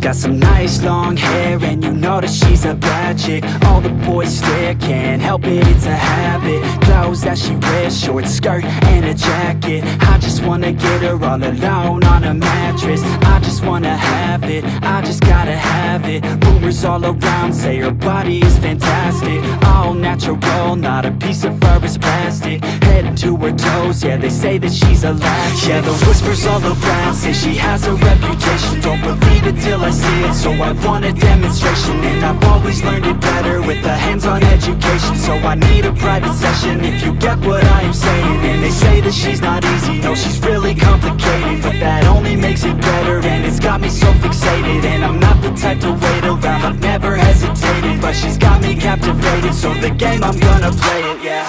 got some nice long hair and you know that she's a bad chick. All the boys stare, can't help it, it's a habit. Clothes that she wears, short skirt and a jacket. I just wanna get her all alone on a mattress. I just wanna have it, I just gotta have it. Rumors all around say her body is fantastic. All natural, not a piece of fur is plastic. Head to her toes, yeah, they say that she's a latch. Yeah, the whispers all around say she has a reputation. Don't believe it till I see it, so I want a demonstration. And I've always learned it better with a hands-on education. So I need a private session if you get what I am saying. And they say that she's not easy, no, she's really complicated. But that only makes it better, and it's got me so fixated. And I'm not the type to wait around, I've never hesitated. But she's got me captivated, so the game, I'm gonna play it, yeah.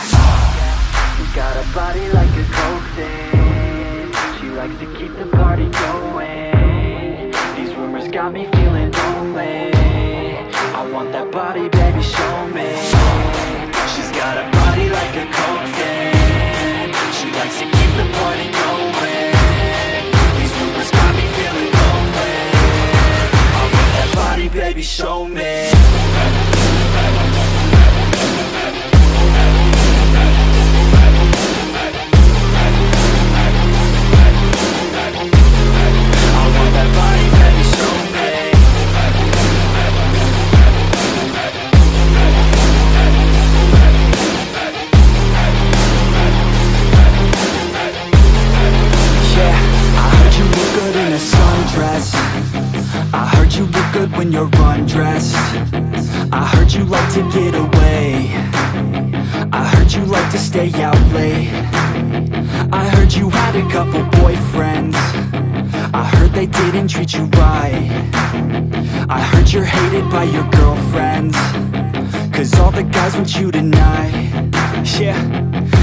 She's got a body like a coke thing. She likes to keep the party going. These rumors got me feeling lonely. I want that body, baby, show me. She's got a body like a coke thing. She likes to keep the party going. These rumors got me feeling lonely. I want that body, baby, show me. I heard you look good when you're undressed. I heard you like to get away. I heard you like to stay out late. I heard you had a couple boyfriends. I heard they didn't treat you right. I heard you're hated by your girlfriends, 'cause all the guys want you tonight. Yeah,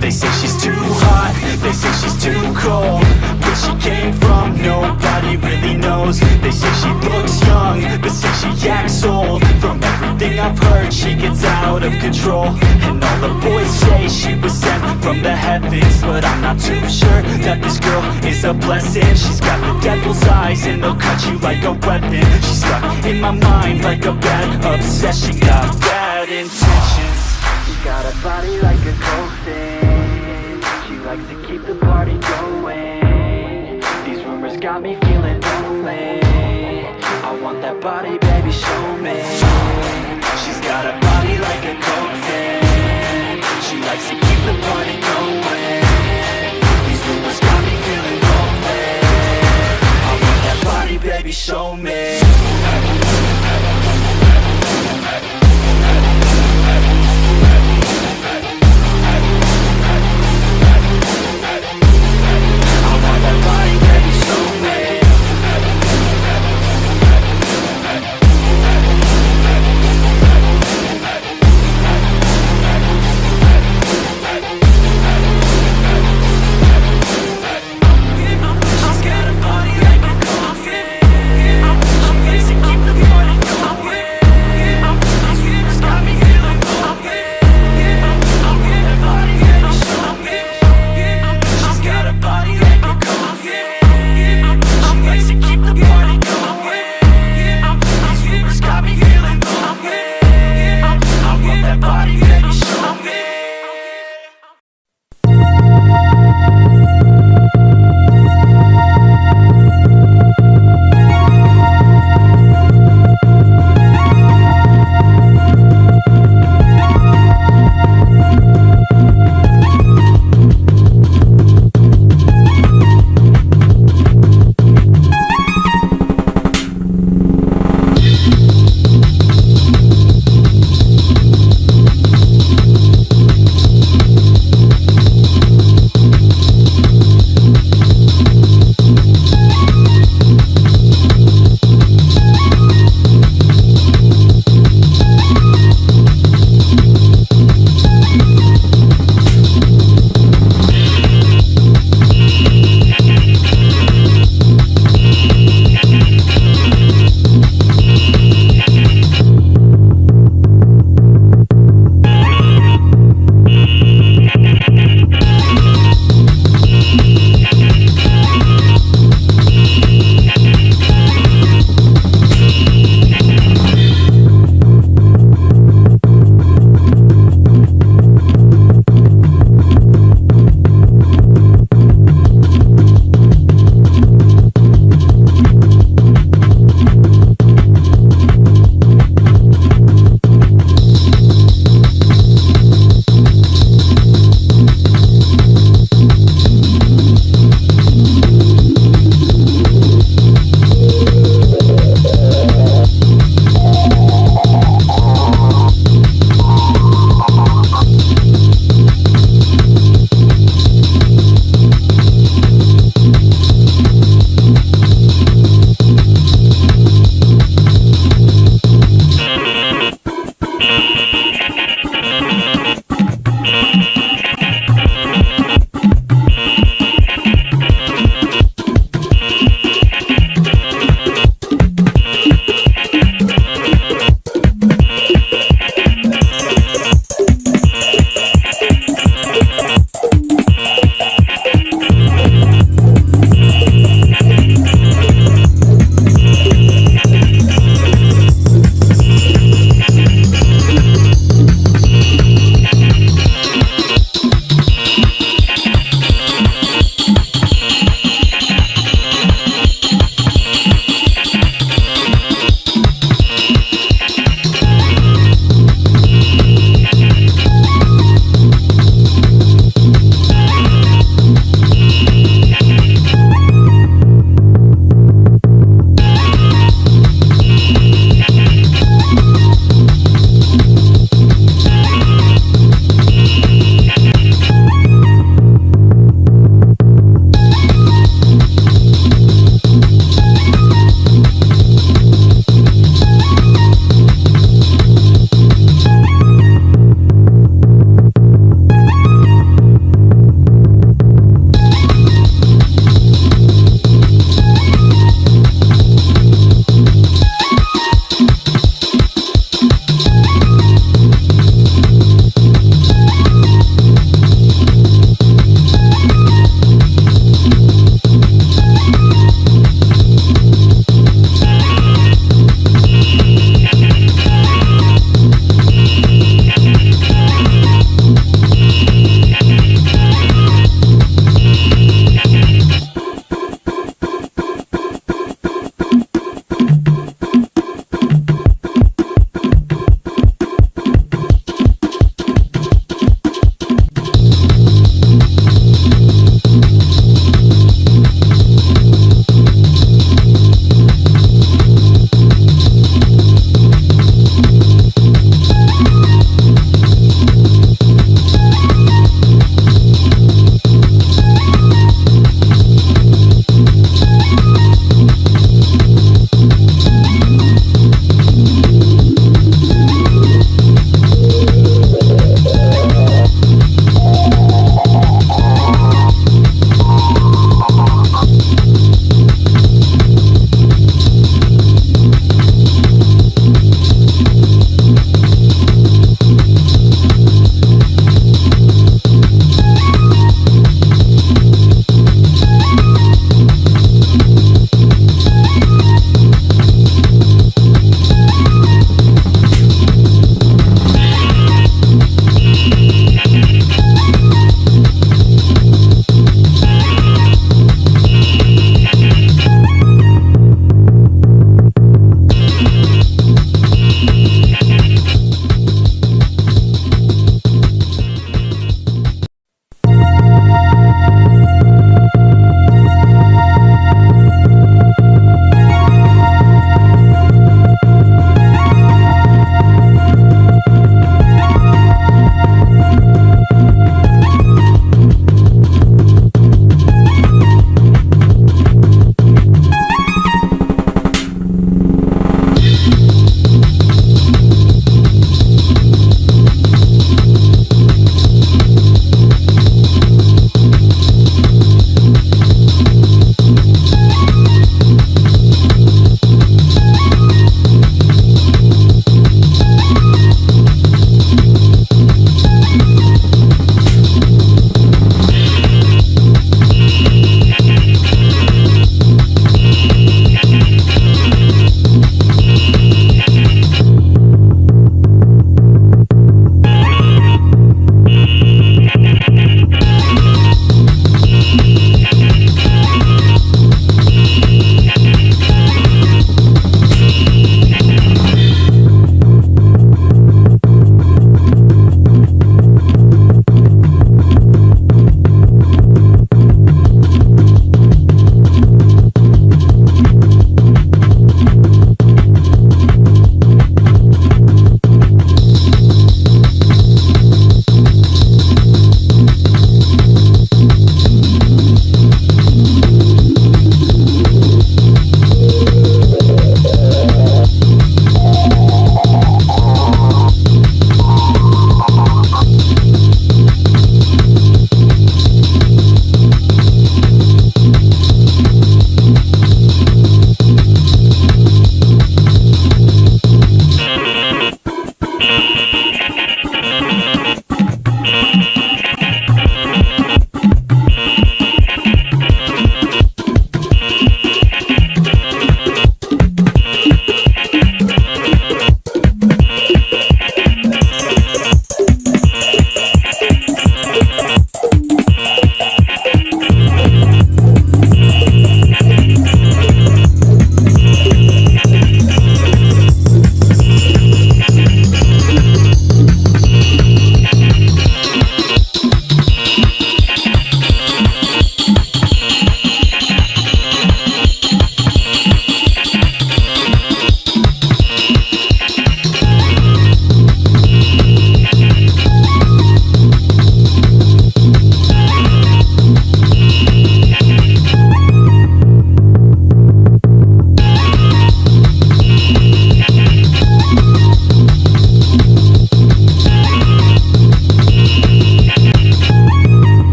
they say she's too hot, they say she's too cold. Where she came from, nobody really knows. They say she looks young, but say she acts old. From everything I've heard, she gets out of control. And all the boys say she was sent from the heavens, but I'm not too sure that this girl is a blessing. She's got the devil's eyes and they'll cut you like a weapon. She's stuck in my mind like a bad obsession. Got bad intentions. She's got a body like a coke thing. She likes to keep the party going. These rumors got me feeling lonely. I want that body, baby, show me. She's got a body like a coke thing. She likes to keep the party going. These rumors got me feeling lonely. I want that body, baby, show me.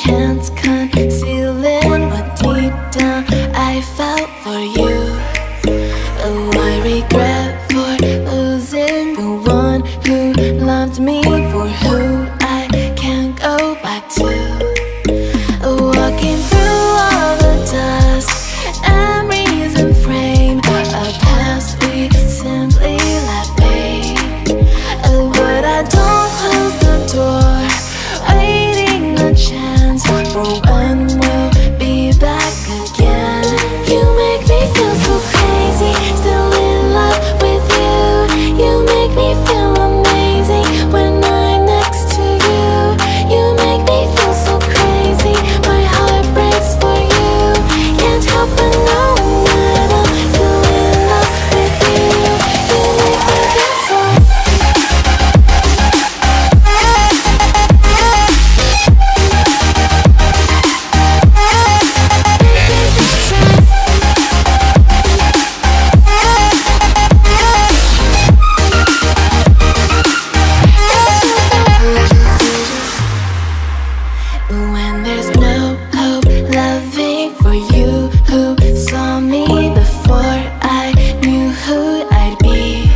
can't conceal it. But deep down I felt for you. Oh, I regret for losing the one who loved me, for who I can't go back to. Walking through all the dust, memories and frame, a past we simply let fade. Oh, but I don't close the door, waiting a chance for when we'll be back again. You make me feel so crazy, still in love with you. You make me feel amazing when I'm next to you. You make me feel so crazy, my heart breaks for you. Can't help but knowing that I'm still in love with you. You make me feel so. When there's no hope, loving for you who saw me before I knew who I'd be.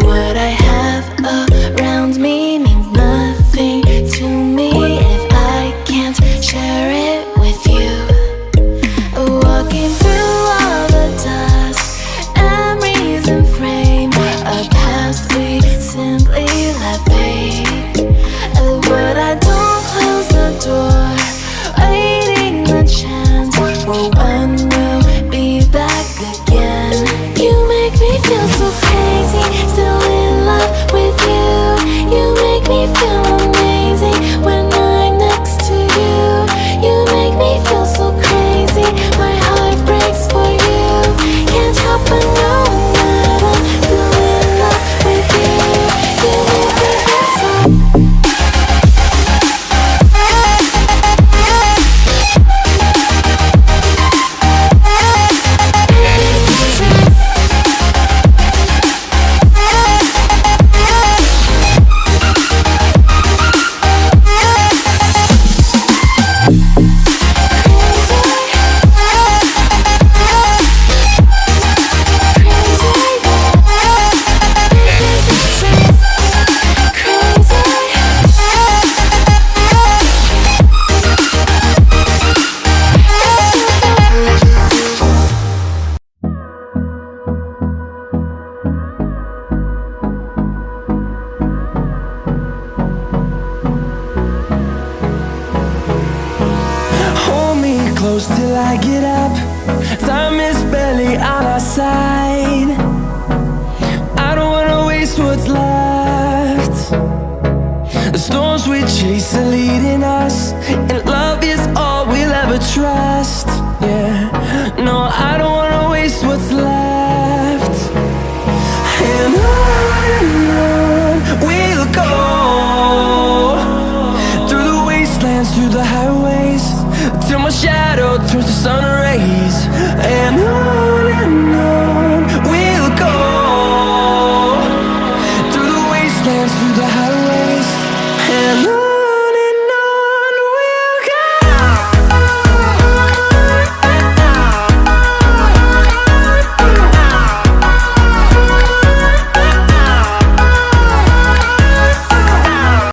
What I have around me means nothing to me if I can't share it with you. Walking through all the dust, memories and frame, a past we simply let fade. But I don't close the door, waiting the chance for when we'll be back again. You make me feel so crazy, still in love with you. You make me feel amazing when I'm next to you. You make me feel so crazy, my heart breaks for you. Can't help but knowing that I'm still in love with you. You make me feel so. Hold me close till I get up. Time is barely on our side. I don't wanna waste what's left. The storms we chase are leading us, and love is all we'll ever trust. Yeah, no, I don't wanna waste what's left. And on we'll go, through the wastelands, through the highways, till my shadow turns to sun rays.